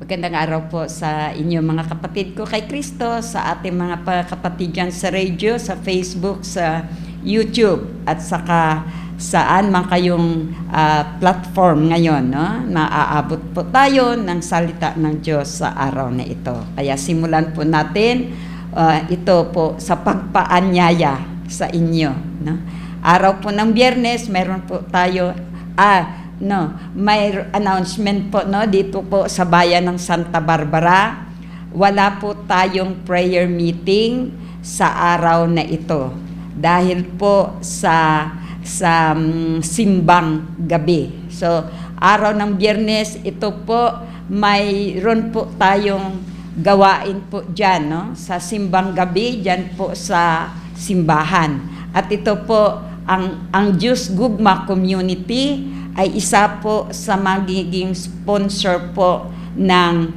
Magandang araw po sa inyo mga kapatid ko kay Kristo, sa ating mga kapatid dyan sa radio, sa Facebook, sa YouTube, at saka saan man kayong platform ngayon, no? Maaabot po tayo ng salita ng Diyos sa araw na ito. Kaya simulan po natin ito po sa pagpaanyaya sa inyo, no? Araw po ng Biyernes, meron po tayo may announcement po, no, dito po sa bayan ng Santa Barbara. Wala po tayong prayer meeting sa araw na ito dahil po sa simbang gabi. So, araw ng Biyernes, ito po, mayroon po tayong gawain po dyan, no? Sa simbang gabi, dyan po sa simbahan. At ito po, ang Diyos Gugma Community ay isa po sa magiging sponsor po ng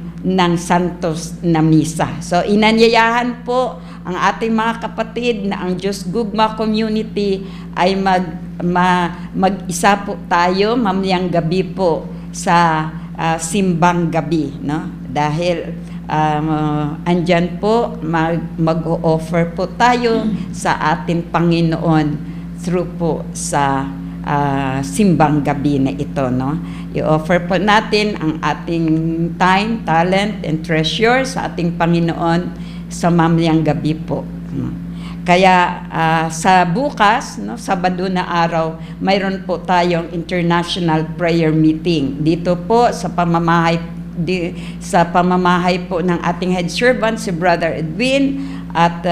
Santos na Misa. So, inanyayahan po ang ating mga kapatid na ang Diyos Gugma Community ay mag-isa po tayo mamayang gabi po sa simbang gabi, no? Dahil andyan po mag-o-offer po tayo sa ating Panginoon through po sa simbang gabi na ito, no? I-offer po natin ang ating time, talent, and treasure sa ating Panginoon sa mamayang gabi po. Kaya sa bukas, no, Sabado na araw, mayroon po tayong international prayer meeting dito po sa pamamahay po ng ating head servant, si Brother Edwin, at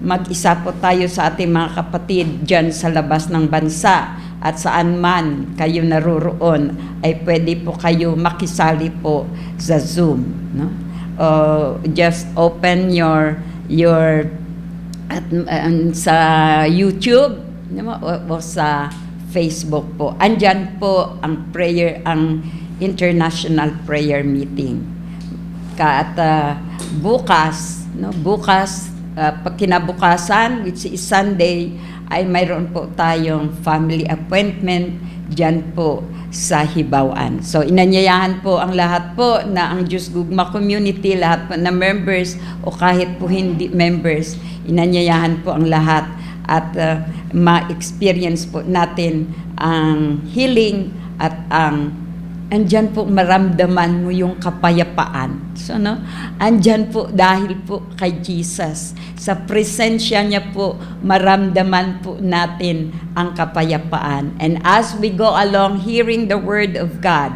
mag-isa po tayo sa ating mga kapatid dyan sa labas ng bansa. At saan man kayo naroroon, ay pwede po kayo makisali po sa Zoom, no? Just open your sa YouTube, no? o sa Facebook po. Andyan po ang international prayer meeting. At bukas, no? Kinabukasan, which is Sunday, ay mayroon po tayong family appointment dyan po sa Hibawaan. So, inanyayahan po ang lahat po na ang Diyos Gugma Community, lahat po na members o kahit po hindi members, inanyayahan po ang lahat at ma-experience po natin ang healing at andyan po maramdaman mo yung kapayapaan. So, no? Andyan po dahil po kay Jesus. Sa presensya niya po, maramdaman po natin ang kapayapaan. And as we go along hearing the Word of God,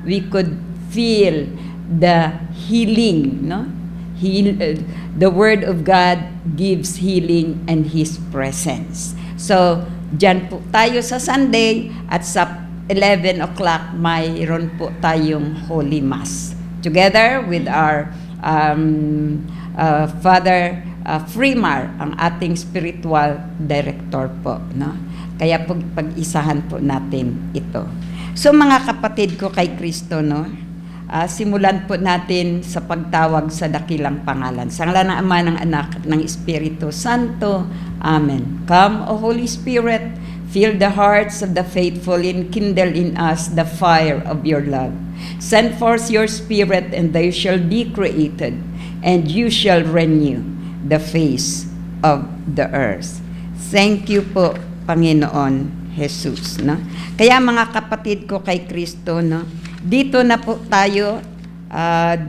we could feel the healing, no? The Word of God gives healing and His presence. So, dyan po tayo sa Sunday at sa 11 o'clock, mayroon po tayong Holy Mass. Together with our Father Freemar, ang ating spiritual director po, no? Kaya pag-isahan po natin ito. So mga kapatid ko kay Kristo, no? Simulan po natin sa pagtawag sa dakilang pangalan. Sa ngalan ng Ama, ng Anak, ng Espiritu Santo. Amen. Come, O Holy Spirit, fill the hearts of the faithful and kindle in us the fire of your love. Send forth your Spirit, and they shall be created, and you shall renew the face of the earth. Thank you po, Panginoon Jesus, no? Kaya mga kapatid ko kay Kristo, no? Dito na po tayo,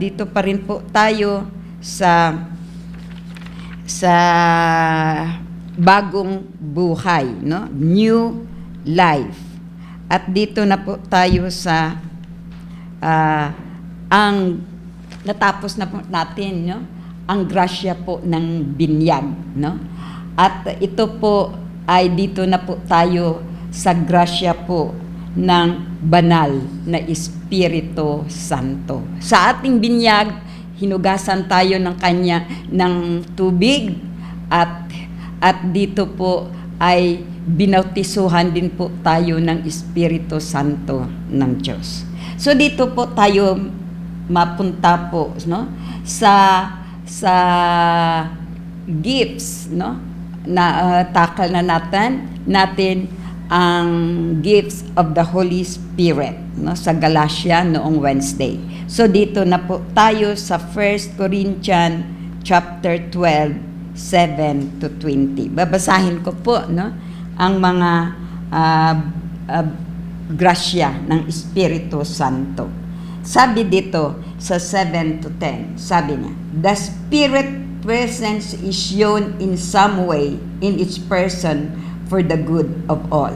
dito pa rin po tayo sa bagong buhay, no? New life. At dito na po tayo sa ang natapos na po natin, no? Ang grasya po ng binyag, no? At ito po ay dito na po tayo sa grasya po ng banal na Espiritu Santo. Sa ating binyag, hinugasan tayo ng tubig at dito po ay binautisuhan din po tayo ng Espiritu Santo ng Diyos. So dito po tayo mapunta po, no, sa gifts, no, na takal na natin ang gifts of the Holy Spirit, no, sa Galatia noong Wednesday. So dito na po tayo sa 1 Corinthians chapter 12, 7 to 20. Babasahin ko po, no, ang mga grasya ng Espiritu Santo. Sabi dito sa 7 to 10, sabi niya, the Spirit presence is shown in some way in each person for the good of all.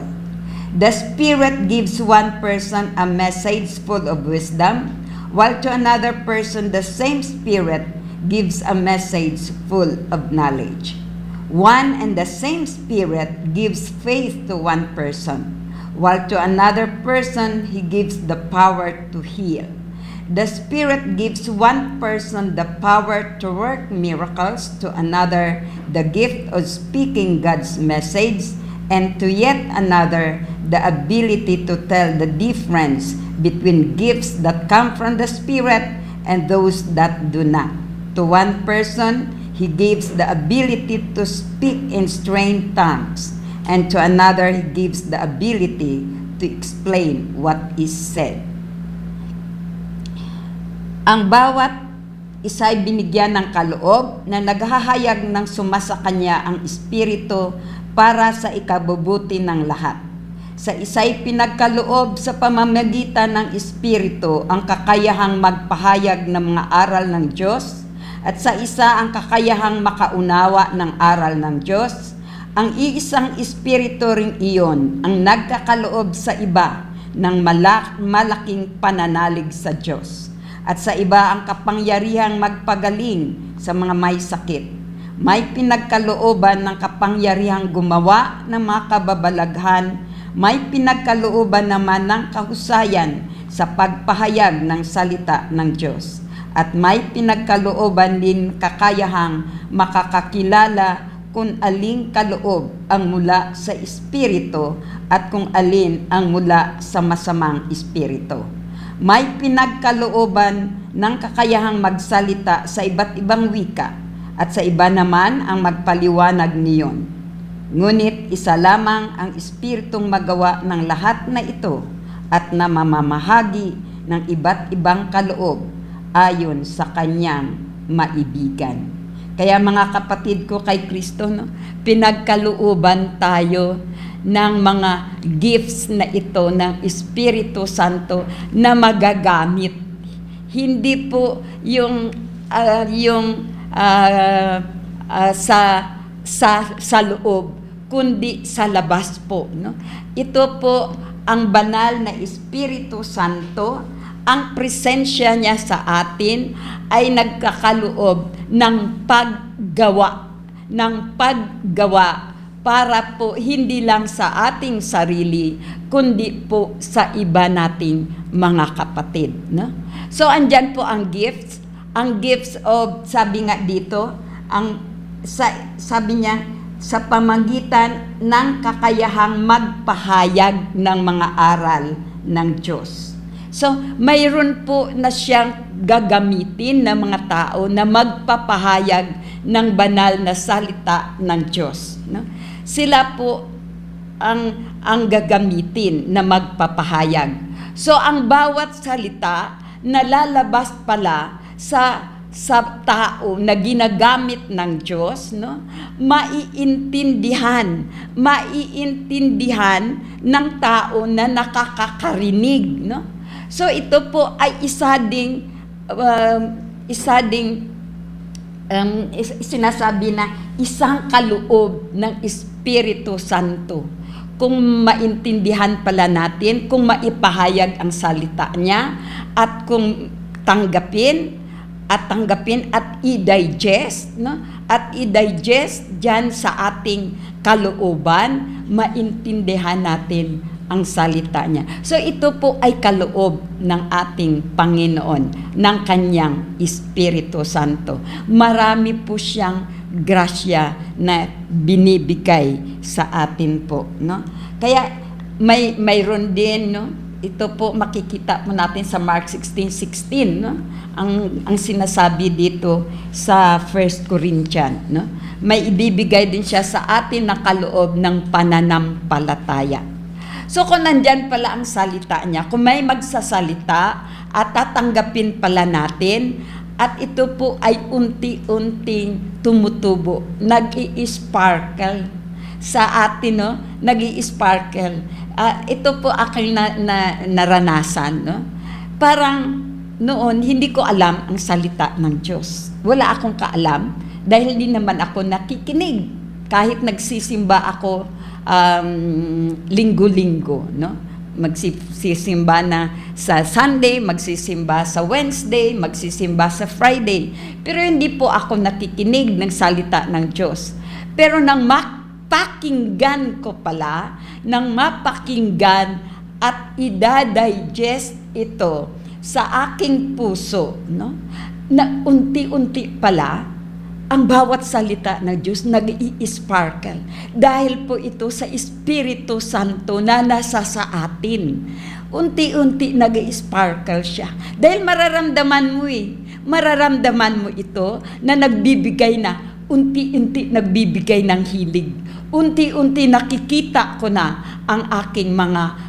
The Spirit gives one person a message full of wisdom, while to another person the same Spirit gives a message full of knowledge. One and the same Spirit gives faith to one person, while to another person He gives the power to heal. The Spirit gives one person the power to work miracles, to another the gift of speaking God's message, and to yet another the ability to tell the difference between gifts that come from the Spirit and those that do not. To one person, He gives the ability to speak in strange tongues, and to another He gives the ability to explain what is said. Ang bawat isa'y binigyan ng kaloob na naghahayag ng sumasa kanya ang Espiritu para sa ikabubuti ng lahat. Sa isa'y pinagkaloob sa pamamagitan ng Espiritu ang kakayahang magpahayag ng mga aral ng Diyos, at sa isa ang kakayahang makaunawa ng aral ng Diyos. Ang iisang Espiritu ring iyon ang nagkakaloob sa iba ng malaking pananalig sa Diyos, at sa iba ang kapangyarihang magpagaling sa mga may sakit. May pinagkalooban ng kapangyarihang gumawa ng mga kababalaghan, may pinagkalooban naman ng kahusayan sa pagpahayag ng salita ng Diyos, at may pinagkalooban din kakayahang makakakilala kung aling kaloob ang mula sa Espiritu at kung alin ang mula sa masamang espiritu. May pinagkalooban ng kakayahang magsalita sa iba't ibang wika, at sa iba naman ang magpaliwanag niyon. Ngunit isa lamang ang Espiritong magawa ng lahat na ito at na mamamahagi ng iba't ibang kaloob ayon sa kanyang maibigan. Kaya mga kapatid ko kay Kristo, no, pinagkalooban tayo ng mga gifts na ito ng Espiritu Santo na magagamit. Hindi po yung sa loob, kundi sa labas po, no? Ito po ang banal na Espiritu Santo. Ang presensya niya sa atin ay nagkakaloob ng paggawa para po hindi lang sa ating sarili, kundi po sa iba nating mga kapatid, no? So andyan po ang gifts. Ang gifts of, sabi nga dito, sabi niya, sa pamagitan ng kakayahang magpahayag ng mga aral ng Diyos. So, mayroon po na siyang gagamitin ng mga tao na magpapahayag ng banal na salita ng Diyos, no? Sila po ang gagamitin na magpapahayag. So, ang bawat salita na lalabas pala sa tao na ginagamit ng Diyos, no, maiintindihan ng tao na nakakarinig, no. So ito po ay isa ding sinasabi na isang kaloob ng Espiritu Santo. Kung maintindihan pala natin, kung maipahayag ang salita niya, at kung tanggapin at i-digest, no? At i-digest diyan sa ating kalooban, maintindihan natin ang salita niya. So ito po ay kaloob ng ating Panginoon, ng kanyang Espiritu Santo. Marami po siyang grasya na binibigay sa atin po, no? Kaya mayroon din, no? Ito po makikita mo natin sa Mark 16:16, no? Ang sinasabi dito sa 1 Corinthians, no? May ibibigay din siya sa atin na kaloob ng pananampalataya. So kung nandyan pala ang salita niya, kung may magsasalita at tatanggapin pala natin, at ito po ay unti-unting tumutubo, nag-i-sparkle sa atin, no? Nag-i-sparkle. Ito po aking naranasan, no? Parang noon, hindi ko alam ang salita ng Diyos. Wala akong kaalam dahil hindi naman ako nakikinig. Kahit nagsisimba ako linggo-linggo, no? Magsisimba na sa Sunday, magsisimba sa Wednesday, magsisimba sa Friday. Pero hindi po ako nakikinig ng salita ng Diyos. Pero nang mapakinggan ko pala, nang mapakinggan at i-digest ito sa aking puso, no? Na unti-unti pala, ang bawat salita ng Diyos nag-i-sparkle. Dahil po ito sa Espiritu Santo na nasa sa atin. Unti-unti nag-i-sparkle siya. Dahil mararamdaman mo ito na nagbibigay na, unti-unti nagbibigay ng hilig. Unti-unti nakikita ko na ang aking mga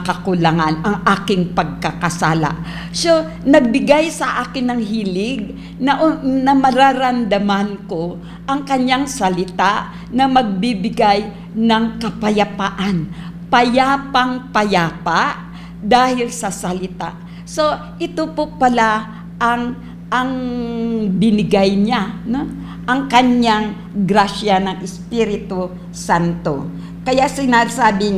kakulangan, ang aking pagkakasala. So, nagbigay sa akin ng hilig na mararamdaman ko ang kanyang salita na magbibigay ng kapayapaan. Payapang-payapa dahil sa salita. So, ito po pala ang binigay niya, no? Ang kanyang grasya ng Espiritu Santo. Kaya sabi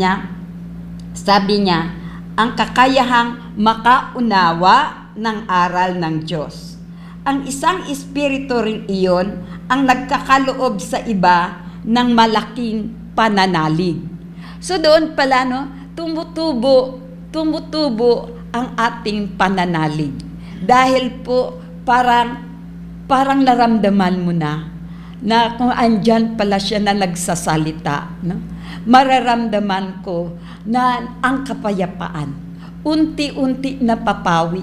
niya, ang kakayahang makaunawa ng aral ng Diyos. Ang isang espiritu rin iyon ang nagkakaloob sa iba ng malaking pananalig. So doon pala, no, tumutubo ang ating pananalig. Dahil po parang naramdaman mo na kung andyan pala siya na nagsasalita, no? Mararamdaman ko na ang kapayapaan, unti-unti napapawi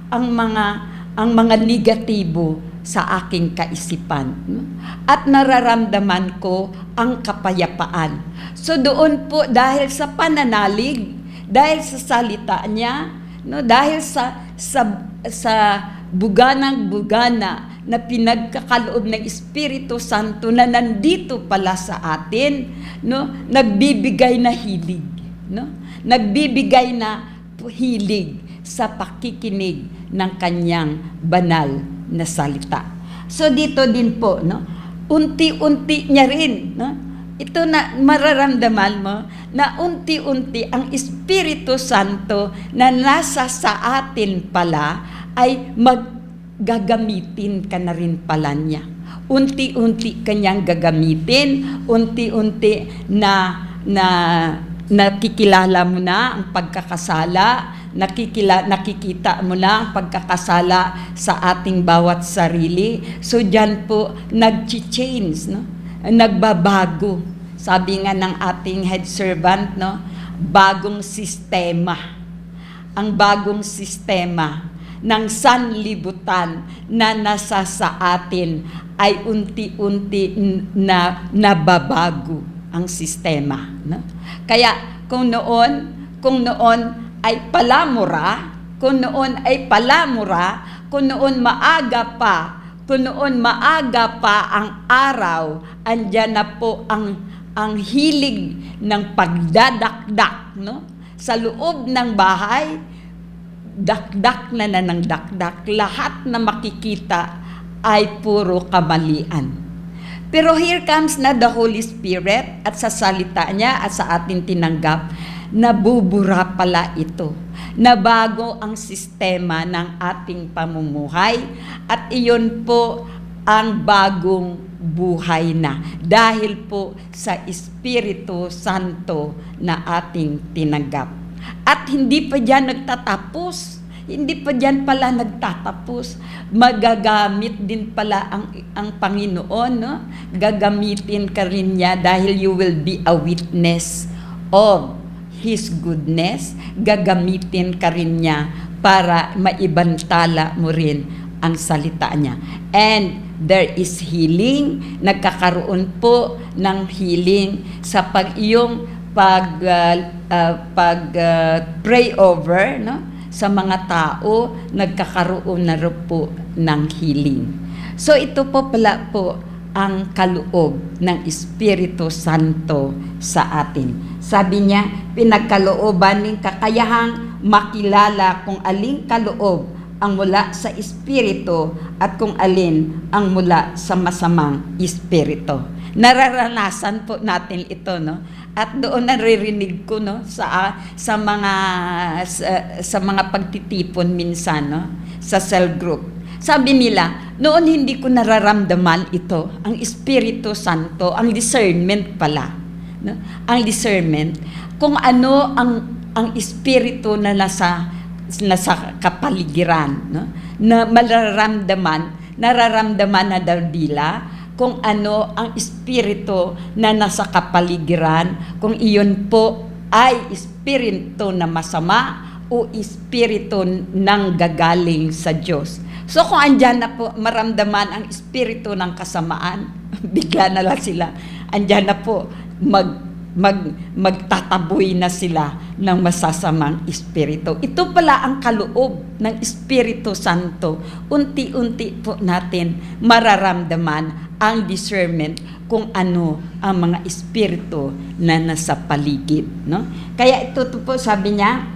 ang mga negatibo sa aking kaisipan, no? At nararamdaman ko ang kapayapaan. So doon po, dahil sa pananalig, dahil sa salita niya, no, dahil sa buganang-bugana na pinagkakaloob ng Espiritu Santo na nandito pala sa atin, no, nagbibigay na hilig, no? Nagbibigay na hilig sa pakikinig ng kanyang banal na salita. So dito din po, no, unti-unti niya rin, no? Ito na mararamdaman mo na unti-unti ang Espiritu Santo na nasa sa atin pala ay gagamitin ka na rin pala niya. Unti-unti kanyang gagamitin, unti-unti na nakikilala mo na ang pagkakasala, nakikita mo na ang pagkakasala sa ating bawat sarili. So diyan po nag-change, no? Nagbabago. Sabi nga ng ating head servant, no, bagong sistema. Ang bagong sistema ng sanlibutan na nasa sa atin ay unti-unti na nababago ang sistema, no? Kaya kung noon ay palamura, kung noon maaga pa ang araw, andyan na po ang hilig ng pagdadakdak, no? Sa loob ng bahay, dakdak na ng dakdak, lahat na makikita ay puro kamalian. Pero here comes na the Holy Spirit at sa salita niya at sa atin tinanggap, nabubura pala ito. Nabago ang sistema ng ating pamumuhay at iyon po ang bagong buhay na dahil po sa Espiritu Santo na ating tinanggap. At hindi pa diyan nagtatapos. Hindi pa diyan pala nagtatapos. Magagamit din pala ang Panginoon, no? Gagamitin ka rin niya dahil you will be a witness of His goodness. Gagamitin ka rin niya para maibantala mo rin ang salita niya. And there is healing, nagkakaroon po ng healing sa pray over, no? Sa mga tao, nagkakaroon na rin po ng healing. So ito po pala po ang kaloob ng Espiritu Santo sa atin. Sabi niya, pinagkalooban ng kakayahang makilala kung aling kaloob ang mula sa Espiritu at kung alin ang mula sa masamang Espiritu. Nararanasan po natin ito, no? At doon naririnig ko, no, sa mga pagtitipon minsan, no, sa cell group. Sabi nila, noon hindi ko nararamdaman ito, ang Espiritu Santo, ang discernment pala, no? Ang discernment kung ano ang espiritu na nasa kapaligiran, no? Na nararamdaman na daw nila kung ano ang espiritu na nasa kapaligiran, kung iyon po ay espiritu na masama o espiritu nang gagaling sa Diyos. So kung andyan na po maramdaman ang espiritu ng kasamaan, bigla na lang sila, andyan na po magtataboy na sila ng masasamang espiritu. Ito pala ang kaloob ng Espiritu Santo. Unti-unti po natin mararamdaman ang discernment kung ano ang mga espiritu na nasa paligid, no? Kaya ito po sabi niya,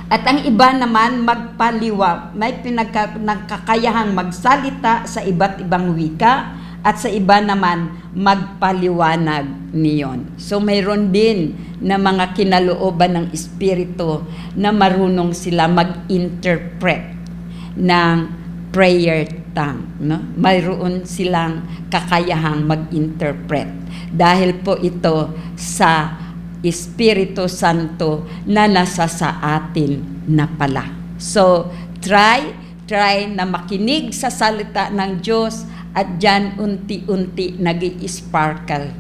at ang iba naman magpaliwa, may nagkakayahang magsalita sa iba't ibang wika, at sa iba naman magpaliwanag niyon. So mayroon din na mga kinalooban ng Espiritu na marunong sila mag-interpret ng prayer tongue, no? Mayroon silang kakayahang mag-interpret dahil po ito sa Espiritu Santo na nasa sa atin na pala. So try na makinig sa salita ng Diyos. At dyan, unti-unti nag-i-sparkle.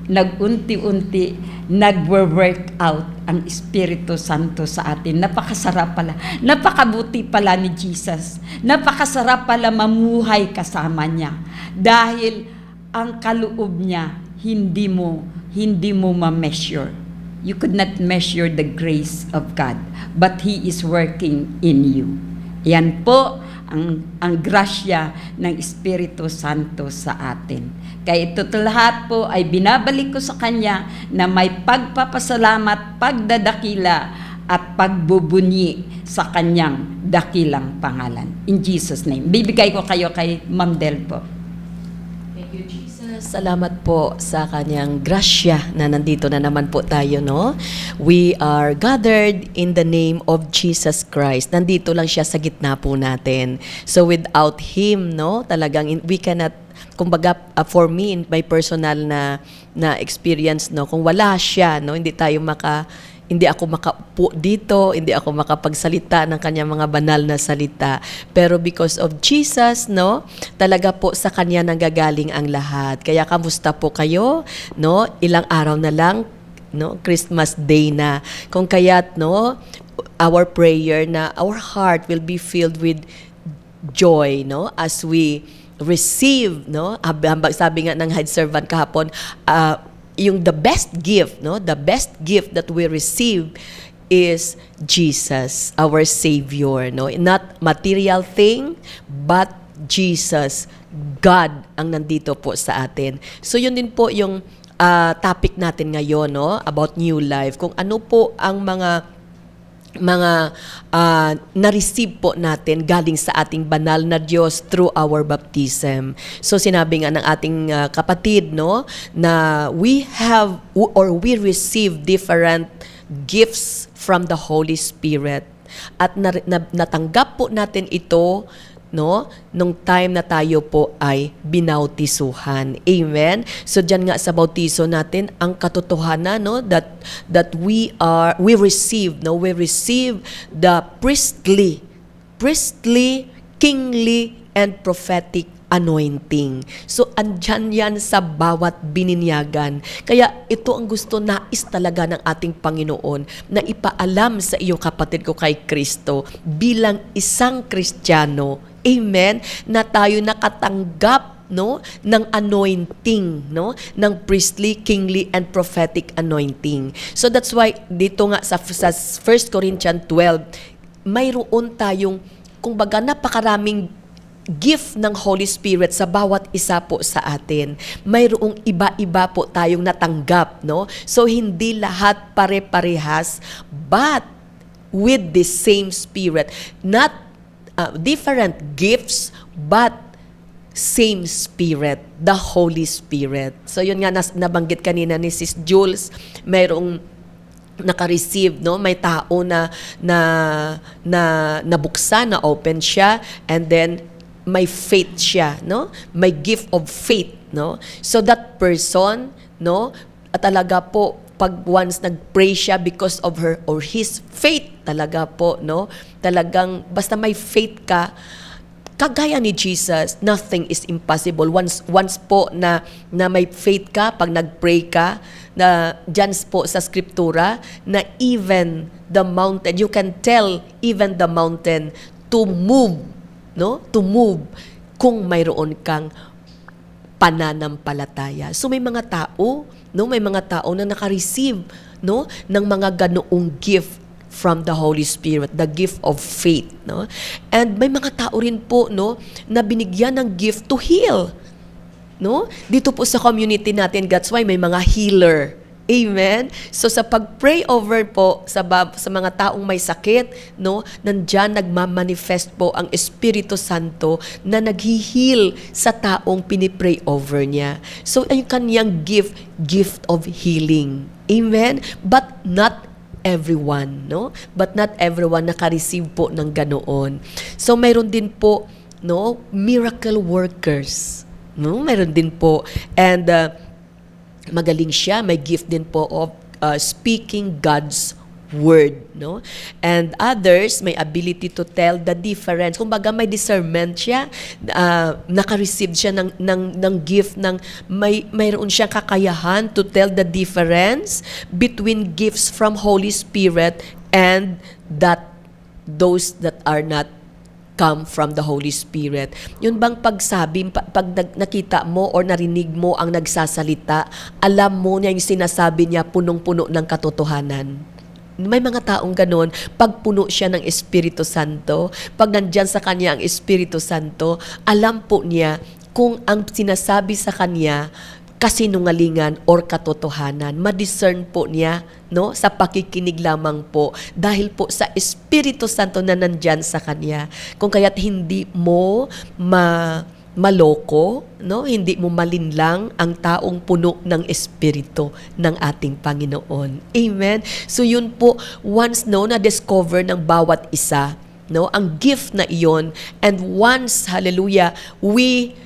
Nag-unti-unti nag-work out ang Espiritu Santo sa atin. Napakasarap pala. Napakabuti pala ni Jesus. Napakasarap pala mamuhay kasama niya. Dahil ang kaloob niya, hindi mo ma-measure. You could not measure the grace of God. But He is working in you. Yan po ang grasya ng Espiritu Santo sa atin. Kaya ito lahat po ay binabalik ko sa Kanya na may pagpapasalamat, pagdadakila at pagbubunyi sa Kanyang dakilang pangalan. In Jesus' name. Bibigay ko kayo kay Ma'am Del po. Thank you, Jesus. Salamat po sa kanyang grasya na nandito na naman po tayo, no? We are gathered in the name of Jesus Christ. Nandito lang siya sa gitna po natin. So without Him, no, talagang we cannot, kumbaga, for me, in my personal na experience, no, kung wala siya, no, hindi ako makaupo dito, hindi ako makapagsalita ng kanyang mga banal na salita. Pero because of Jesus, no, talaga po sa kanya nanggagaling ang lahat. Kaya kamusta po kayo, no? Ilang araw na lang, no, Christmas Day na. Kung kaya't, no, our prayer na our heart will be filled with joy, no, as we receive, no, sabi nga ng head servant kahapon, yung the best gift, no? The best gift that we receive is Jesus, our Savior, no? Not material thing, but Jesus, God ang nandito po sa atin. So yun din po yung topic natin ngayon, no? About new life. Kung ano po ang mga na-receive po natin galing sa ating banal na Diyos through our baptism. So sinabi nga ng ating kapatid, no, na we receive different gifts from the Holy Spirit. At natanggap po natin ito, no, nung time na tayo po ay binautisuhan. Amen. So diyan nga sa bautiso natin ang katotohanan, no, that we receive the priestly, kingly and prophetic anointing. So andyan yan sa bawat bininyagan. Kaya ito ang gusto nais talaga ng ating Panginoon na ipaalam sa iyong kapatid ko kay Kristo bilang isang Kristiyano. Amen? Na tayo nakatanggap, no, ng anointing, no, ng priestly, kingly, and prophetic anointing. So that's why dito nga sa 1 Corinthians 12, mayroon tayong, kumbaga, napakaraming gift ng Holy Spirit sa bawat isa po sa atin. Mayroong iba-iba po tayong natanggap, no? So hindi lahat pare-parehas, but with the same Spirit. Not different gifts, but same Spirit, the Holy Spirit. So yun nga, nabanggit kanina ni Sis Jules, mayroong naka-receive, no? May tao na nabuksan, na open siya, and then may faith siya, no? May gift of faith, no? So that person, no, talaga po, pag once nag-pray siya because of her or his faith, talaga po, no? Talagang basta may faith ka, kagaya ni Jesus, nothing is impossible. Once po na may faith ka, pag nag-pray ka, na dyan po sa Skriptura, na even the mountain, you can tell even the mountain to move, no? To move kung mayroon kang pananampalataya. So may mga tao, no? May mga tao na naka-receive, no, ng mga ganoong gift from the Holy Spirit, the gift of faith, no? And may mga tao rin po, no, na binigyan ng gift to heal, no? Dito po sa community natin, that's why may mga healer. Amen? So sa pag-pray over po sa mga taong may sakit, no, nandyan nagmamanifest po ang Espiritu Santo na naghi-heal sa taong pinipray over niya. So ay kanyang gift of healing. Amen? But not everyone, no? But not everyone naka-receive po ng ganoon. So mayroon din po, no, miracle workers, no? Mayroon din po, and magaling siya, may gift din po of speaking God's word, no? And others may ability to tell the difference. Kumbaga may discernment siya, naka-receive siya ng gift ng mayroon siyang kakayahan to tell the difference between gifts from Holy Spirit and those that are not come from the Holy Spirit. Yun bang pagsabi, pag nakita mo or narinig mo ang nagsasalita, alam mo niya yung sinasabi niya punong-puno ng katotohanan. May mga taong ganon, pag puno siya ng Espiritu Santo, pag nandyan sa kanya ang Espiritu Santo, alam po niya kung ang sinasabi sa kanya kasinungalingan or katotohanan. Ma-discern po niya, no, sa pakikinig lamang po dahil po sa Espiritu Santo na nandyan sa kanya. Kung kaya't hindi mo maloko, no, hindi mo malinlang ang taong puno ng Espiritu ng ating Panginoon. Amen. So yun po, once, no, na-discover ng bawat isa, no, ang gift na iyon, and once, hallelujah, we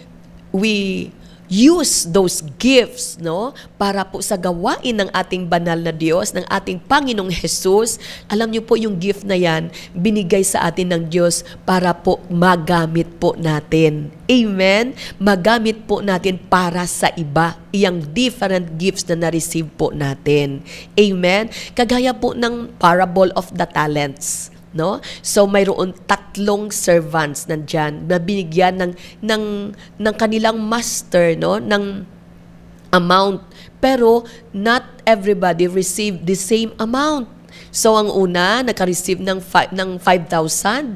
use those gifts, no, para po sa gawain ng ating banal na Diyos, ng ating Panginoong Jesus. Alam niyo po, yung gift na yan, binigay sa atin ng Diyos para po magamit po natin. Amen? Magamit po natin para sa iba, iyang different gifts na na-receive po natin. Amen? Kagaya po ng parable of the talents, no? So mayroon 3 servants nandiyan na binigyan ng kanilang master, no, ng amount, pero not everybody received the same amount. So ang una naka-receive ng 5,000,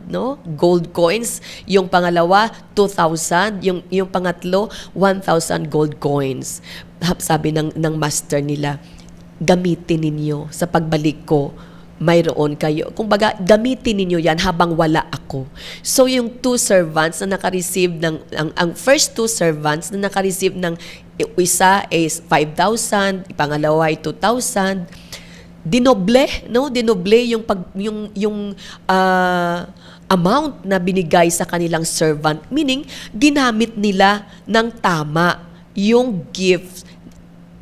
no, gold coins, yung pangalawa 2,000, yung pangatlo 1,000 gold coins. Sabi ng master nila, gamitin ninyo sa pagbalik ko, mayroon kayo. Kumbaga, gamitin ninyo yan habang wala ako. So, yung 2 servants na naka-receive ang first 2 servants na naka-receive ng isa is 5,000, pangalawa ay 2,000. Dinoble, no? Dinoble yung amount na binigay sa kanilang servant. Meaning, ginamit nila ng tama yung gift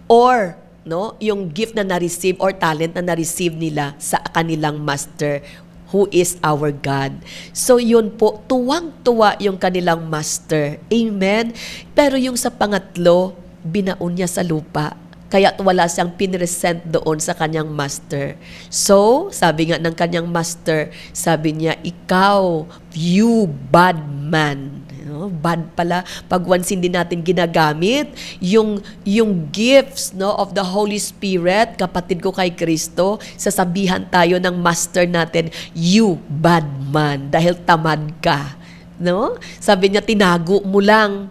or no, yung gift na na-receive or talent na na-receive nila sa kanilang master, who is our God. So yun po, tuwang-tuwa yung kanilang master. Amen? Pero yung sa pangatlo, binaon niya sa lupa. Kaya't wala siyang pinresent doon sa kanyang master. So, sabi nga ng kanyang master, sabi niya, ikaw, you bad man. Bad pala pag once hindi natin ginagamit yung gifts of the Holy Spirit, kapatid ko kay Kristo, sasabihan tayo ng master natin, you bad man, dahil tamad ka. Sabi niya, tinago mo lang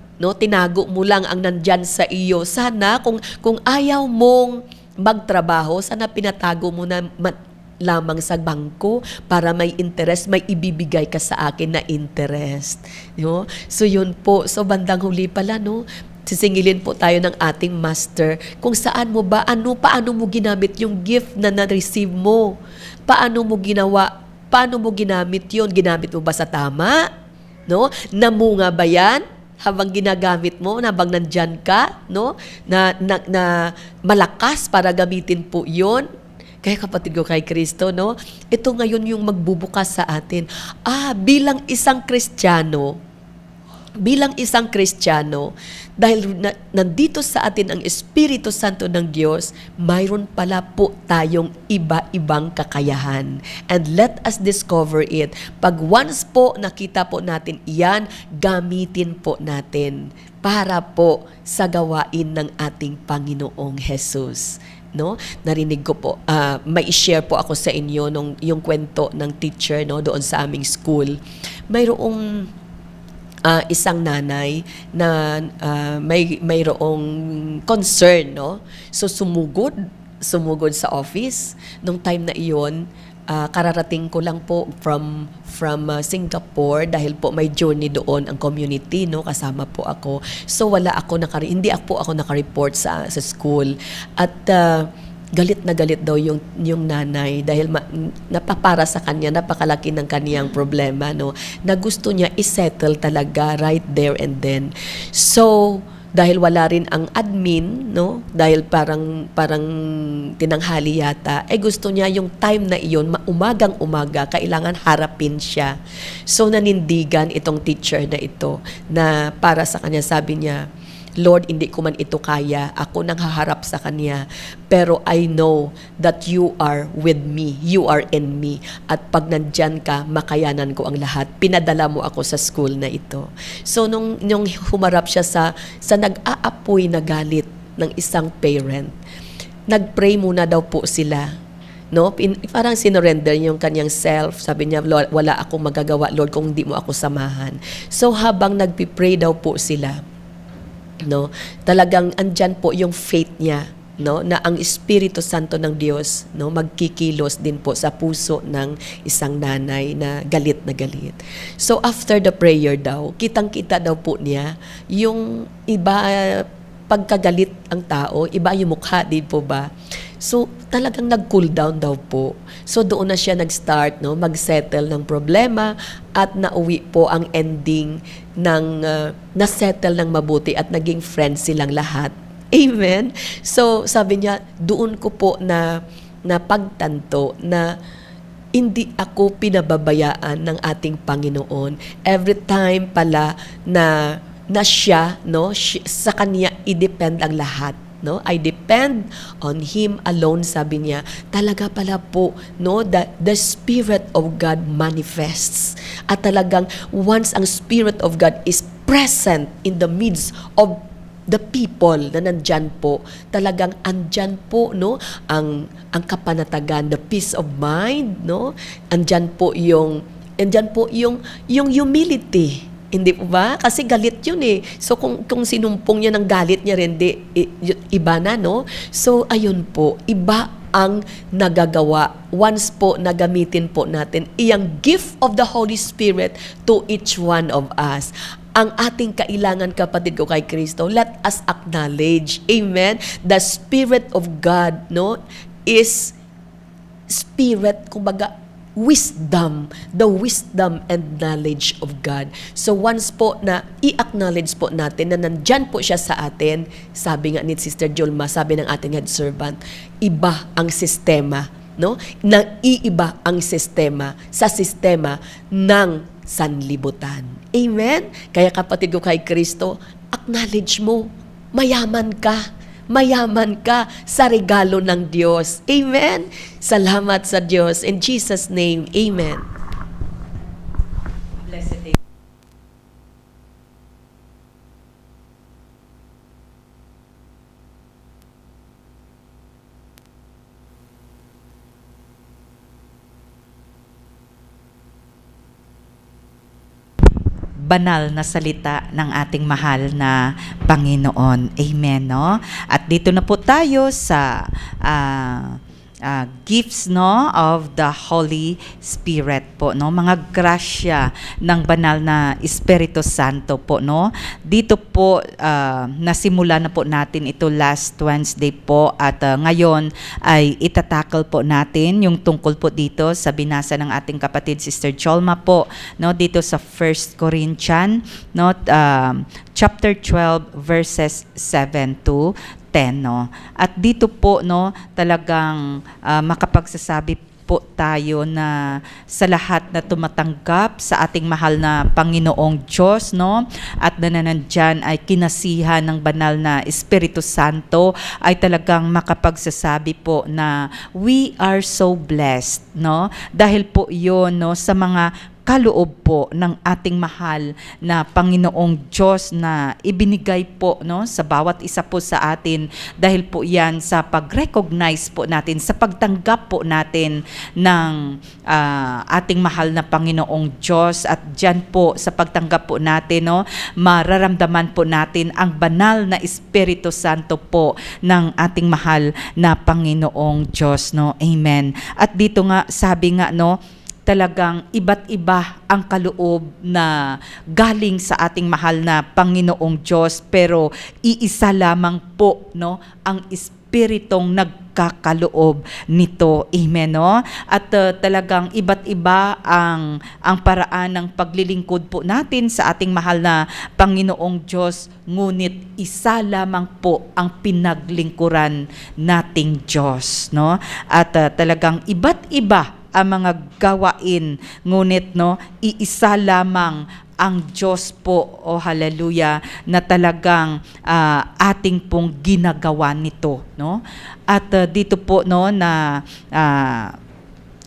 ang nandyan sa iyo. Sana kung ayaw mong magtrabaho, sana pinatago mo na lamang sa bangko para may interest, may ibibigay ka sa akin na interest. So yun po. So bandang huli pala, sisingilin po tayo ng ating master kung saan mo ba, paano mo ginamit yung gift na na-receive mo? Paano mo ginamit yun? Ginamit mo ba sa tama? Namunga ba yan? Habang ginagamit mo, habang nandyan ka, na malakas para gamitin po yun. Kaya kapatid ko kay Kristo, ito ngayon yung magbubukas sa atin. Bilang isang Kristiyano, dahil nandito sa atin ang Espiritu Santo ng Diyos, mayroon pala po tayong iba-ibang kakayahan. And let us discover it. Pag once po nakita po natin iyan, gamitin po natin para po sa gawain ng ating Panginoong Jesus. Narinig ko po, may share po ako sa inyo yung kwento ng teacher doon sa aming school. Mayroong isang nanay na mayroong concern, So sumugod sa office. Nung time na iyon, kararating ko lang po from Singapore dahil po may journey doon ang community, kasama po ako. So hindi ako naka-report sa school. At galit na galit daw yung nanay dahil napapara sa kanya, napakalaki ng kaniyang problema, na gusto niya isettle talaga right there and then. So dahil wala rin ang admin, dahil parang tinanghali yata, gusto niya yung time na iyon, umagang-umaga, kailangan harapin siya. So nanindigan itong teacher na ito, na para sa kanya, sabi niya, Lord, hindi ko man ito kaya. Ako nang haharap sa Kanya. Pero I know that you are with me. You are in me. At pag nandyan ka, makayanan ko ang lahat. Pinadala mo ako sa school na ito. So, nung humarap siya sa nag-aapoy na galit ng isang parent, nag-pray muna daw po sila. Parang sinurrender yung kanyang self. Sabi niya, Lord, wala akong magagawa, Lord, kung hindi mo ako samahan. So, habang nagpipray daw po sila, talagang andyan po yung faith niya, na ang Espiritu Santo ng Diyos, magkikilos din po sa puso ng isang nanay na galit na galit. So after the prayer daw, kitang-kita daw po niya yung iba, pagkagalit ang tao, iba yung mukha, di po ba? So, talagang nag-cool down daw po. So, doon na siya nag-start, mag-settle ng problema at nauwi po ang ending ng na-settle ng mabuti at naging friends silang lahat. Amen? So, sabi niya, doon ko po na pagtanto na hindi ako pinababayaan ng ating Panginoon. Every time pala na siya, sa Kanya i-depend ang lahat. I depend on Him alone, sabi niya. Talaga pala po, the Spirit of God manifests. At talagang once ang Spirit of God is present in the midst of the people na nandyan po, talagang andyan po, ang kapanatagan, the peace of mind, andyan po yung humility. Hindi po ba? Kasi galit yun eh. So kung sinumpong niya ng galit niya rin, iba na, So ayun po, iba ang nagagawa once po nagamitin po natin iyang gift of the Holy Spirit to each one of us. Ang ating kailangan, kapatid ko kay Kristo, let us acknowledge, amen, the Spirit of God, is Spirit, kumbaga, wisdom, the wisdom and knowledge of God. So once po na i-acknowledge po natin na nandyan po siya sa atin, sabi nga ni Sister Jolma, sabi ng ating head servant, iba ang sistema, Naiiba ang sistema sa sistema ng sanlibutan. Amen? Kaya kapatid ko kay Kristo, acknowledge mo, mayaman ka, mayaman ka sa regalo ng Diyos. Amen? Salamat sa Diyos. In Jesus' name, Amen. Blessed day. Banal na salita ng ating mahal na Panginoon. Amen, no? At dito na po tayo sa gifts, no, of the Holy Spirit po, no, mga grasya ng banal na Espiritu Santo po, no. Dito po nasimula na po natin ito last Wednesday po, at ngayon ay itatakal po natin yung tungkol po dito sa binasa ng ating kapatid Sister Cholma po, no, dito sa 1 Corinthians, no, chapter 12 verses 7 to 10, no? At dito po, no, talagang makapagsasabi po tayo na sa lahat na tumatanggap sa ating mahal na Panginoong Diyos, no, at nanandyan ay kinasihan ng banal na Espiritu Santo, ay talagang makapagsasabi po na we are so blessed, no, dahil po yun, no, sa mga kaloob po ng ating mahal na Panginoong Diyos na ibinigay po, no, sa bawat isa po sa atin, dahil po yan sa pag-recognize po natin, sa pagtanggap po natin ng ating mahal na Panginoong Diyos, at dyan po sa pagtanggap po natin, no, mararamdaman po natin ang banal na Espiritu Santo po ng ating mahal na Panginoong Diyos, no. Amen. At dito nga, sabi nga, no, talagang iba't iba ang kaloob na galing sa ating mahal na Panginoong Diyos, pero iisa lamang po, no, ang Espiritong nagkakaloob nito. Amen, no? At talagang iba't iba ang paraan ng paglilingkod po natin sa ating mahal na Panginoong Diyos, ngunit isa lamang po ang pinaglingkuran nating Diyos, no? At talagang iba't iba ang mga gawain, ngunit, no, iisa lamang ang Diyos po, o hallelujah, na talagang ating pong ginagawa nito, no? At dito po, no, na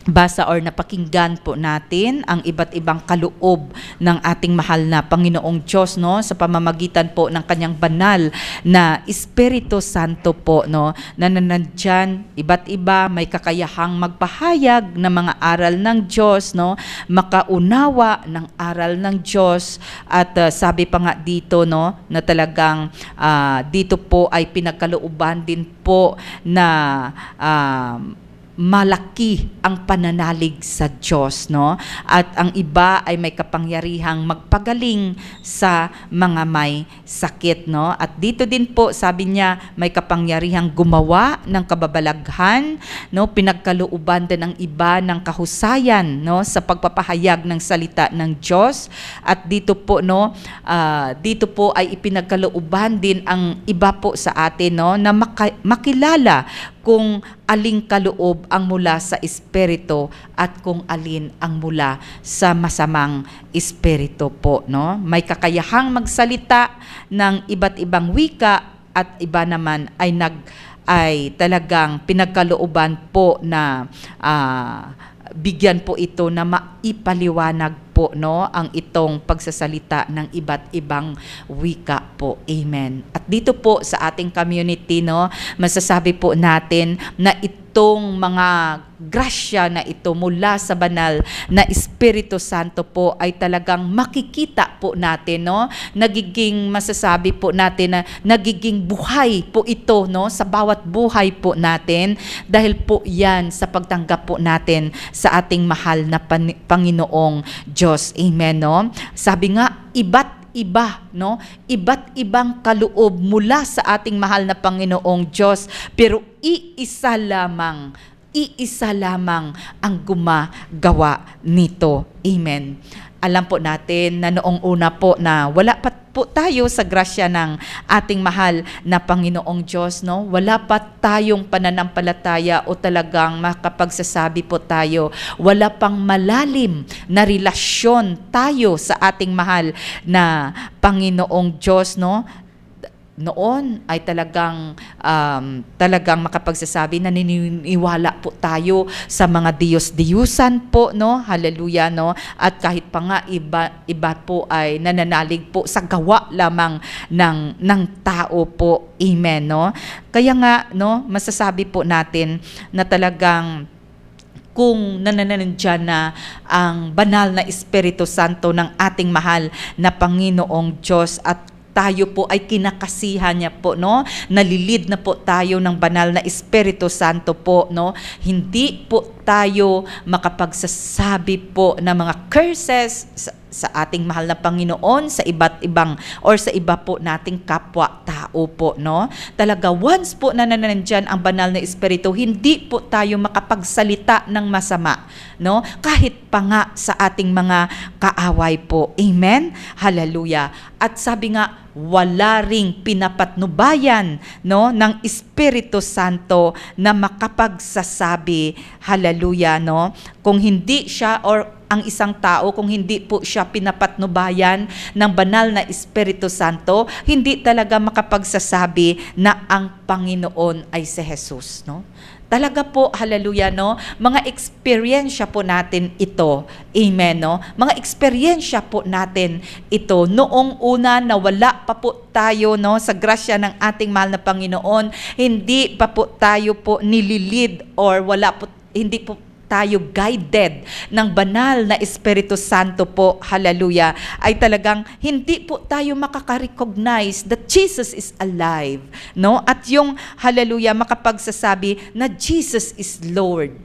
basa or napakinggan po natin ang iba't ibang kaloob ng ating mahal na Panginoong Diyos, no, sa pamamagitan po ng kanyang banal na Espiritu Santo po, no, na nanandyan, iba't iba, may kakayahang magpahayag ng mga aral ng Diyos, no, makaunawa ng aral ng Diyos. At sabi pa nga dito, no, na talagang dito po ay pinagkalooban din po na malaki ang pananalig sa Diyos, no? At ang iba ay may kapangyarihang magpagaling sa mga may sakit, no? At dito din po, sabi niya, may kapangyarihang gumawa ng kababalaghan, no? Pinagkalooban din ang iba ng kahusayan, no, sa pagpapahayag ng salita ng Diyos. At dito po, no, dito po ay ipinagkalooban din ang iba po sa atin, no, na makilala kung aling kaloob ang mula sa Espiritu at kung alin ang mula sa masamang espiritu po, no? May kakayahang magsalita ng iba't ibang wika, at iba naman ay talagang pinagkalooban po na bigyan po ito na maipaliwanag po, no, ang itong pagsasalita ng iba't ibang wika po. Amen. At dito po sa ating community, no, masasabi po natin na itong mga grasya na ito mula sa banal na Espiritu Santo po ay talagang makikita po natin, no, nagiging, masasabi po natin na nagiging buhay po ito, no, sa bawat buhay po natin, dahil po yan sa pagtanggap po natin sa ating mahal na Panginoong Diyos. Amen, no? Sabi nga, iba't iba, no? Iba't ibang kaloob mula sa ating mahal na Panginoong Diyos, pero iisa lamang ang gumagawa nito. Amen. Alam po natin na noong una po na wala pa po tayo sa grasya ng ating mahal na Panginoong Diyos, no? Wala pa tayong pananampalataya o talagang makapagsasabi po tayo, wala pang malalim na relasyon tayo sa ating mahal na Panginoong Diyos, no? noon ay talagang makapagsasabi na naniniwala po tayo sa mga Diyos-Diyusan po, no? Hallelujah, no? At kahit pa nga iba po ay nananalig po sa gawa lamang ng tao po. Amen, no? Kaya nga, no, masasabi po natin na talagang kung nananandyan na ang banal na Espiritu Santo ng ating mahal na Panginoong Diyos at tayo po ay kinakasihan niya po, no? Nalilid na po tayo ng banal na Espiritu Santo po, no? Hindi po tayo makapagsasabi po ng mga curses sa ating mahal na Panginoon, sa iba't ibang or sa iba po nating kapwa-tao po, no? Talaga, once po na nanandyan ang banal na Espiritu, hindi po tayo makapagsalita ng masama, no? Kahit pa nga sa ating mga kaaway po. Amen? Hallelujah. At sabi nga, wala ring pinapatnubayan, no, ng Espiritu Santo na makapagsasabi, hallelujah, no, kung hindi siya or ang isang tao, kung hindi po siya pinapatnubayan ng banal na Espiritu Santo, hindi talaga makapagsasabi na ang Panginoon ay si Jesus, no? Talaga po, hallelujah, no? Mga eksperyensya po natin ito. Amen, no? Mga eksperyensya po natin ito. Noong una na wala pa po tayo, no, sa grasya ng ating mahal na Panginoon, hindi pa po tayo po nililid or hindi po tayo guided ng banal na Espiritu Santo po, hallelujah, ay talagang hindi po tayo makaka-recognize that Jesus is alive, no? At yung, hallelujah, makapagsasabi na Jesus is Lord.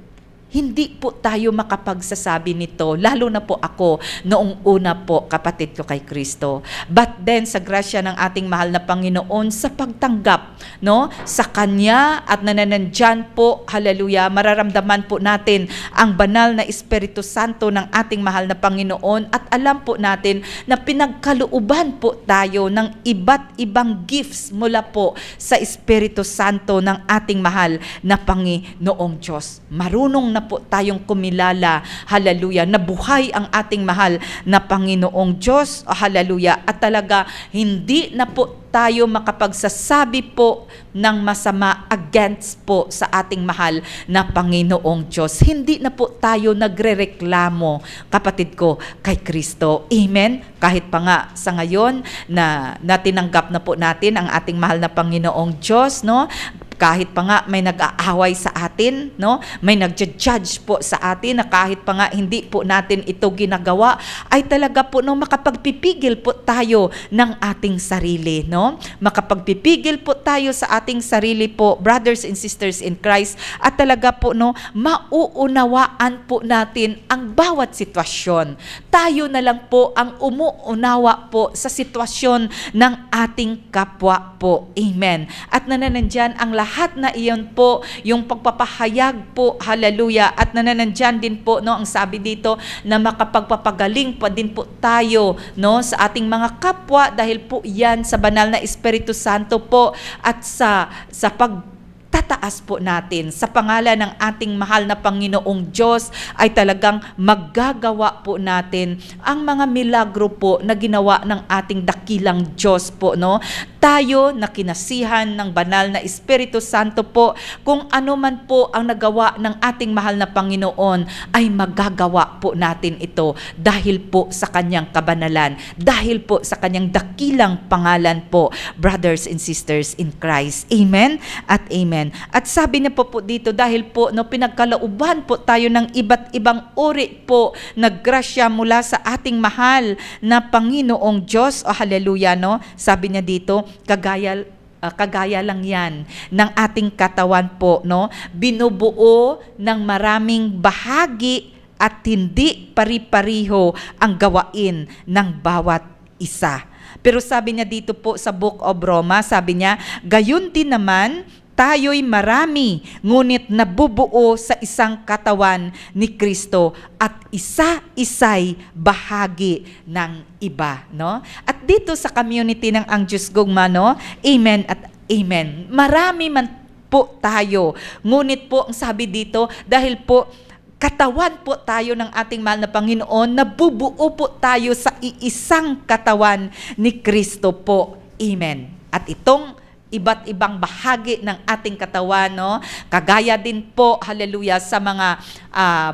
Hindi po tayo makapagsasabi nito, lalo na po ako noong una po, kapatid ko kay Kristo. But then, sa grasya ng ating mahal na Panginoon, sa pagtanggap, no, sa Kanya at nananandyan po, hallelujah, mararamdaman po natin ang banal na Espiritu Santo ng ating mahal na Panginoon at alam po natin na pinagkalooban po tayo ng iba't ibang gifts mula po sa Espiritu Santo ng ating mahal na Panginoong Diyos. Marunong na po tayong kumilala, hallelujah, na buhay ang ating mahal na Panginoong Diyos, hallelujah, at talaga hindi na po tayo makapagsasabi po ng masama against po sa ating mahal na Panginoong Diyos. Hindi na po tayo nagrereklamo, kapatid ko, kay Kristo. Amen? Kahit pa nga sa ngayon na natinanggap na po natin ang ating mahal na Panginoong Diyos, no? Kahit pa nga may nag-aaway sa atin, no? May nagja-judge po sa atin na kahit pa nga hindi po natin ito ginagawa, ay talaga po no, makapagpipigil po tayo ng ating sarili, no? Makapagpipigil po tayo sa ating sarili po, brothers and sisters in Christ, at talaga po no, mauunawaan po natin ang bawat sitwasyon. Tayo na lang po ang umuunawa po sa sitwasyon ng ating kapwa po. Amen. At nananandyan ang lahat na iyon po, yung pagpapahayag po, hallelujah, at nananandyan din po, no, ang sabi dito, na makapagpapagaling pa din po tayo, no, sa ating mga kapwa, dahil po yan sa banal na Espiritu Santo po, at sa pagtataas po natin sa pangalan ng ating mahal na Panginoong Diyos, ay talagang maggagawa po natin ang mga milagro po na ginawa ng ating dakilang Diyos po, no? Tayo na kinasihan ng banal na Espiritu Santo po, kung ano man po ang nagawa ng ating mahal na Panginoon, ay magagawa po natin ito dahil po sa kanyang kabanalan, dahil po sa kanyang dakilang pangalan po, brothers and sisters in Christ. Amen at amen. At sabi niya po dito, dahil po no, pinagkalooban po tayo ng iba't ibang uri po na grasya mula sa ating mahal na Panginoong Diyos, o hallelujah, no? Sabi niya dito, kagaya lang yan ng ating katawan po, no? Binubuo ng maraming bahagi at hindi pari-pariho ang gawain ng bawat isa. Pero sabi niya dito po sa Book of Romans, sabi niya, gayon din naman, tayo'y marami, ngunit nabubuo sa isang katawan ni Kristo at isa-isa'y bahagi ng iba, no? At dito sa community ng Ang Diyos Gugma, no? Amen at amen. Marami man po tayo, ngunit po ang sabi dito, dahil po katawan po tayo ng ating mahal na Panginoon, nabubuo po tayo sa iisang katawan ni Kristo po. Amen. At itong iba't ibang bahagi ng ating katawan, no? Kagaya din po, hallelujah, sa mga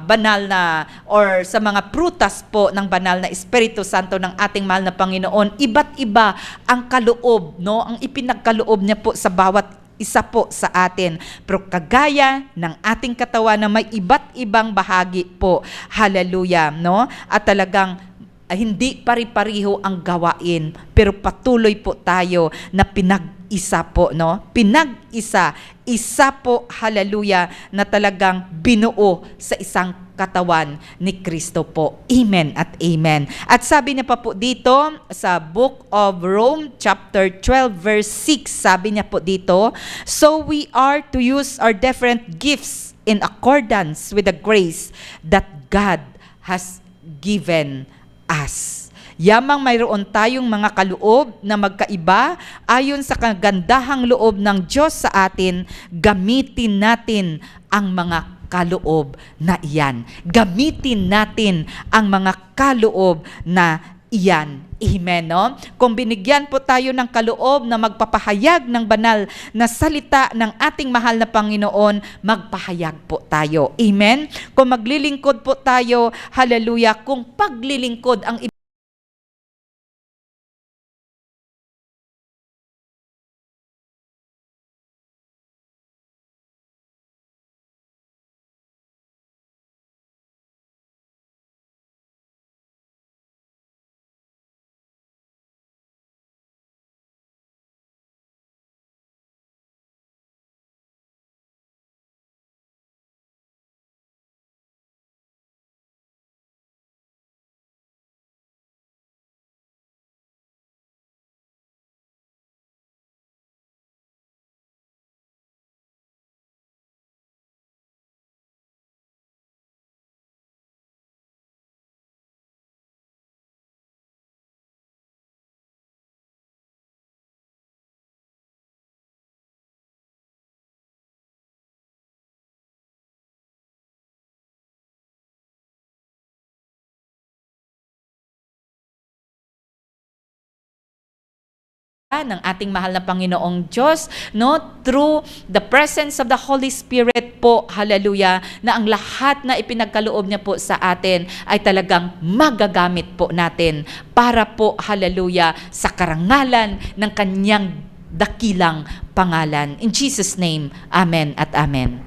banal na or sa mga prutas po ng banal na Espiritu Santo ng ating mahal na Panginoon, iba't iba ang kaloob, no? Ang ipinagkaloob niya po sa bawat isa po sa atin. Pero kagaya ng ating katawan na may iba't ibang bahagi po, hallelujah, no? At talagang hindi pari-pariho ang gawain, pero patuloy po tayo na pinag-isa po, no? Pinag-isa, isa po, hallelujah, na talagang binuo sa isang katawan ni Kristo po. Amen at amen. At sabi niya pa po dito sa Book of Rome, chapter 12, verse 6, sabi niya po dito, so we are to use our different gifts in accordance with the grace that God has given us. Yamang mayroon tayong mga kaloob na magkaiba ayon sa kagandahang loob ng Diyos sa atin, gamitin natin ang mga kaloob na iyan. Gamitin natin ang mga kaloob na iyan. Amen, no? Kung binigyan po tayo ng kaloob na magpapahayag ng banal na salita ng ating mahal na Panginoon, magpahayag po tayo. Amen? Kung maglilingkod po tayo, hallelujah, kung paglilingkod ang ng ating mahal na Panginoong Diyos, no, through the presence of the Holy Spirit po, hallelujah, na ang lahat na ipinagkaloob niya po sa atin ay talagang magagamit po natin para po, hallelujah, sa karangalan ng kanyang dakilang pangalan. In Jesus' name, amen at amen.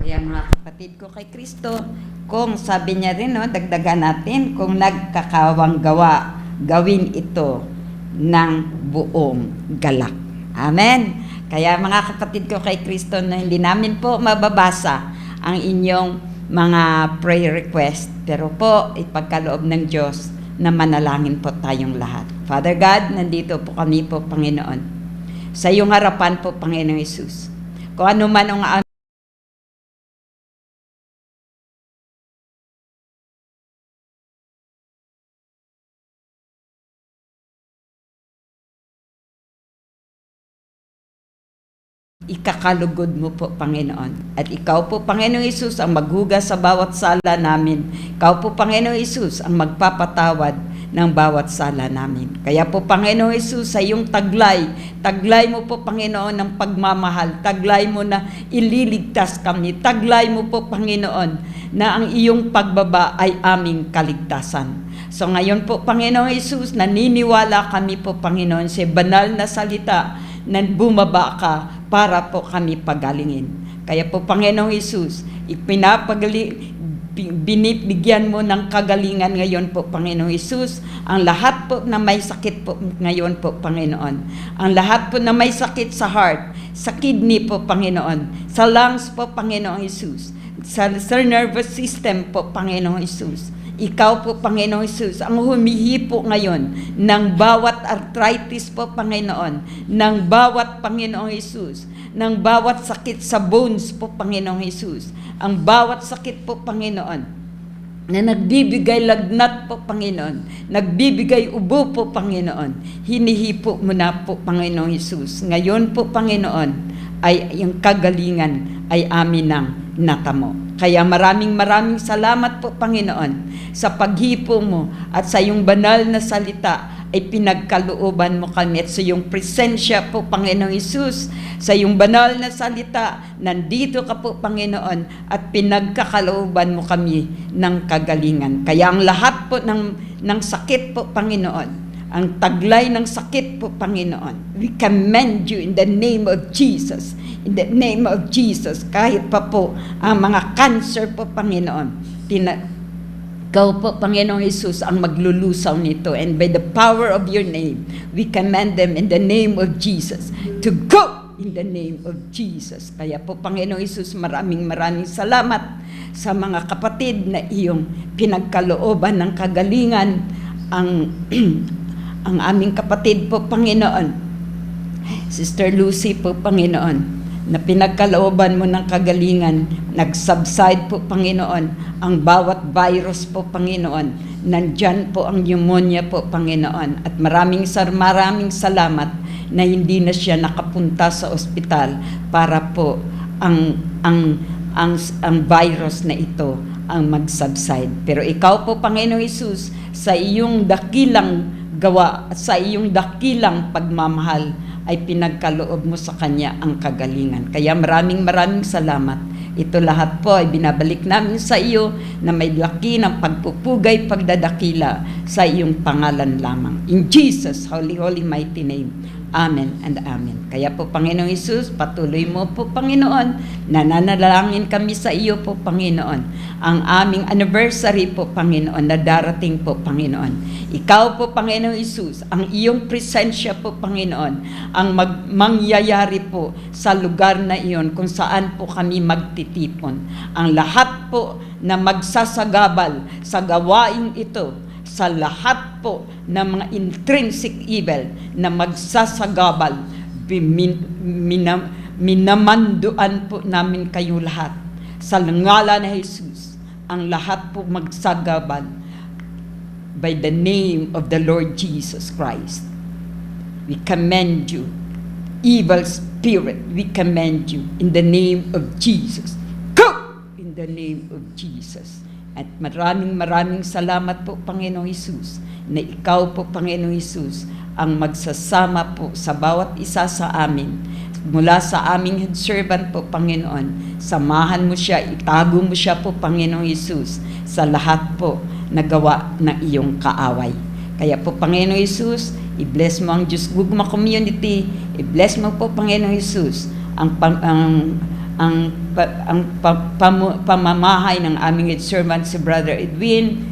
Kaya mga kapatid ko kay Kristo, kung sabi niya rin, no, dagdagan natin, kung nagkakawang gawa, gawin ito ng buong galak. Amen. Kaya mga kapatid ko kay Kristo, na hindi namin po mababasa ang inyong mga prayer request, pero po ipagkaloob ng Diyos na manalangin po tayong lahat. Father God, nandito po kami po, Panginoon, sa iyong harapan po, Panginoong Hesus. Kung ano man ang ikakalugod mo po, Panginoon. At ikaw po, Panginoong Hesus, ang maghugas sa bawat sala namin. Ikaw po, Panginoong Hesus, ang magpapatawad ng bawat sala namin. Kaya po, Panginoong Hesus, sa iyong taglay mo po, Panginoon, ng pagmamahal. Taglay mo na ililigtas kami. Taglay mo po, Panginoon, na ang iyong pagbaba ay aming kaligtasan. So ngayon po, Panginoong Hesus, naniniwala kami po, Panginoon, sa banal na salita na bumaba ka para po kami pagalingin. Kaya po, Panginoong Hesus, binibigyan mo ng kagalingan ngayon po, Panginoong Hesus, ang lahat po na may sakit po ngayon po, Panginoon. Ang lahat po na may sakit sa heart, sa kidney po, Panginoon, sa lungs po, Panginoong Hesus, sa nervous system po, Panginoong Hesus. Ikaw po, Panginoong Hesus, ang humihipo ngayon ng bawat arthritis po, Panginoon, ng bawat, Panginoong Hesus, ng bawat sakit sa bones po, Panginoong Hesus, ang bawat sakit po, Panginoon, na nagbibigay lagnat po, Panginoon, nagbibigay ubo po, Panginoon, hinihipo mo na po, Panginoong Hesus. Ngayon po, Panginoon, ay yung kagalingan ay amin nang natamo. Kaya maraming salamat po, Panginoon, sa paghipo mo at sa iyong banal na salita ay pinagkalooban mo kami at sa iyong presensya po, Panginoong Hesus, sa iyong banal na salita, nandito ka po, Panginoon, at pinagkakalooban mo kami ng kagalingan. Kaya ang lahat po ng sakit po, Panginoon, ang taglay ng sakit po, Panginoon, we commend you in the name of Jesus. In the name of Jesus, kahit pa po ang mga cancer po, Panginoon, Ikaw po, Panginoong Hesus, ang maglulusaw nito. And by the power of your name, we command them in the name of Jesus to go in the name of Jesus. Kaya po, Panginoong Hesus, maraming salamat sa mga kapatid na iyong pinagkalooban ng kagalingan. Ang aming kapatid po, Panginoon, Sister Lucy po, Panginoon, na pinagkalooban mo ng kagalingan, nag-subside po, Panginoon, ang bawat virus po, Panginoon. Nandyan po ang pneumonia po, Panginoon. At maraming salamat na hindi na siya nakapunta sa ospital para po ang virus na ito ang mag-subside. Pero ikaw po, Panginoong Hesus, sa iyong dakilang gawa at sa iyong dakilang pagmamahal, ay pinagkaloob mo sa kanya ang kagalingan. Kaya maraming salamat. Ito lahat po ay binabalik namin sa iyo na may laki ng pagpupugay, pagdadakila sa iyong pangalan lamang. In Jesus' holy mighty name. Amen and amen. Kaya po, Panginoong Hesus, patuloy mo po, Panginoon, nananalangin kami sa iyo po, Panginoon. Ang aming anniversary po, Panginoon, na darating po, Panginoon. Ikaw po, Panginoong Hesus, ang iyong presensya po, Panginoon, ang mangyayari po sa lugar na iyon kung saan po kami magtitipon. Ang lahat po na magsasagabal sa gawain ito, sa lahat po ng mga intrinsic evil na magsasagabal, minamanduan po namin kayo lahat. Sa ngalan ni Jesus, ang lahat po magsagabal by the name of the Lord Jesus Christ. We commend you, evil spirit, we commend you in the name of Jesus. Go! In the name of Jesus. At maraming salamat po, Panginoong Hesus, na ikaw po, Panginoong Hesus, ang magsasama po sa bawat isa sa amin. Mula sa aming servant po, Panginoon, samahan mo siya, itago mo siya po, Panginoong Hesus, sa lahat po na gawa ng iyong kaaway. Kaya po, Panginoong Hesus, i-bless mo ang Diyos Gugma Community, i-bless mo po, Panginoong Hesus, ang pamamahay ng aming servant si Brother Edwin,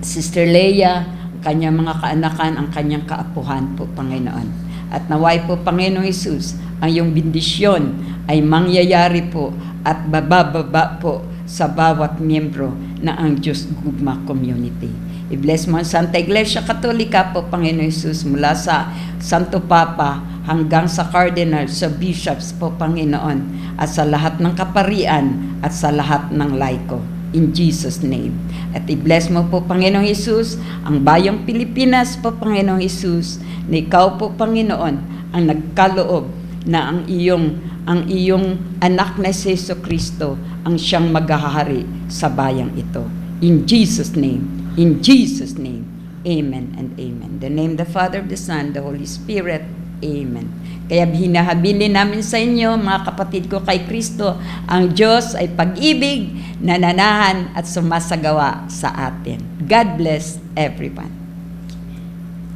Sister Leia, ang kanyang mga kaanakan, ang kanyang kaapuhan po, Panginoon. At naway po, Panginoong Hesus, ang iyong bendisyon ay mangyayari po at bababa po sa bawat miyembro na ang Diyos Gugma Community. I-bless mo ang Santa Iglesia Katolika po, Panginoong Hesus, mula sa Santo Papa hanggang sa Cardinal, sa Bishops po, Panginoon, at sa lahat ng kaparian at sa lahat ng laiko. In Jesus' name. At i-bless mo po, Panginoong Hesus, ang bayang Pilipinas po, Panginoong Hesus, na ikaw po, Panginoon, ang nagkaloob na ang iyong anak na si Jesucristo ang siyang maghahari sa bayang ito. In Jesus' name. In Jesus' name. Amen and amen. The name of the Father, of the Son, the Holy Spirit. Amen. Kaya hinahabilin namin sa inyo, mga kapatid ko kay Kristo, ang Diyos ay pag-ibig, nananahan at sumasagawa sa atin. God bless everyone.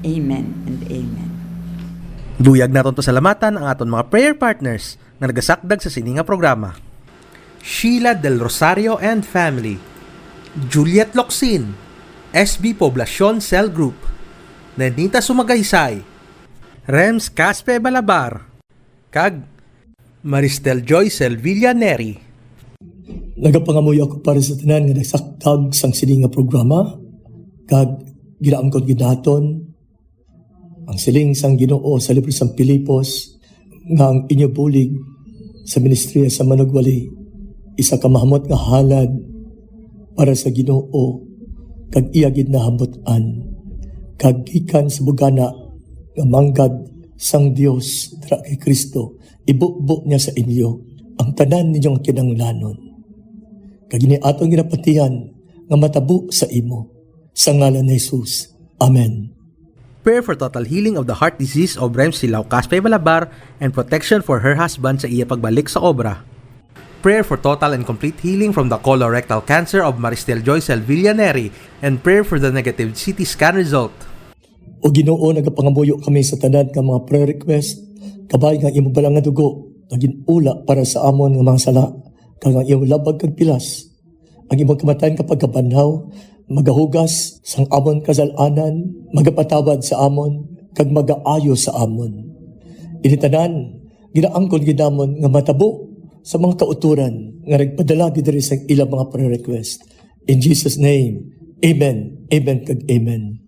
Amen and amen. Luyag naton to salamatan ang aton mga prayer partners na nagasakdag sa sininga programa. Sheila Del Rosario and Family, Juliet Locsin, SB Poblacion Cell Group, Nenita Sumagaysay, Rems Caspe Balabar, kag Maristel Joycel Villaneri. Nagapangamoy ako para sa tanan nga nagsakdag sang sininga programa, kag ginaangkon ginaton ang siling sang Ginoo sa libro sang Pilipos nga ang inyo bulig sa ministriya sa Manugwali isa ka mahamot nga halad para sa Ginoo kag iya gid nahamutan kag gikan sa bugana nga manggad sang Dios dira kay Kristo ibukbok niya sa inyo ang tanan ninyong kinanglanon kag ini atong ginapatihan nga matabo sa imo. Sa ngalan ni Jesus. Amen. Prayer for total healing of the heart disease of Remsi Laucaspe Balabar and protection for her husband sa iya pagbalik sa obra. Prayer for total and complete healing from the colorectal cancer of Maristel Joycel Villaneri and prayer for the negative CT scan result. O Ginoo, nagapangamuyo kami sa tanan nga mga prayer request, kabay nga imo balang nga dugo, naging ula para sa amon nga mga sala, kag ang iyong labag kag pilas, ang imong kamatayan kapag kabanhaw, magahugas sang amon kasalanan, magapatawad sa amon, kag magaayo sa amon. Initanan, ginaangkon ginamon nga matabo sa mga kauturan nga nagpadala gidiri sa ilang mga prayer request. In Jesus' name, Amen, Amen kag Amen.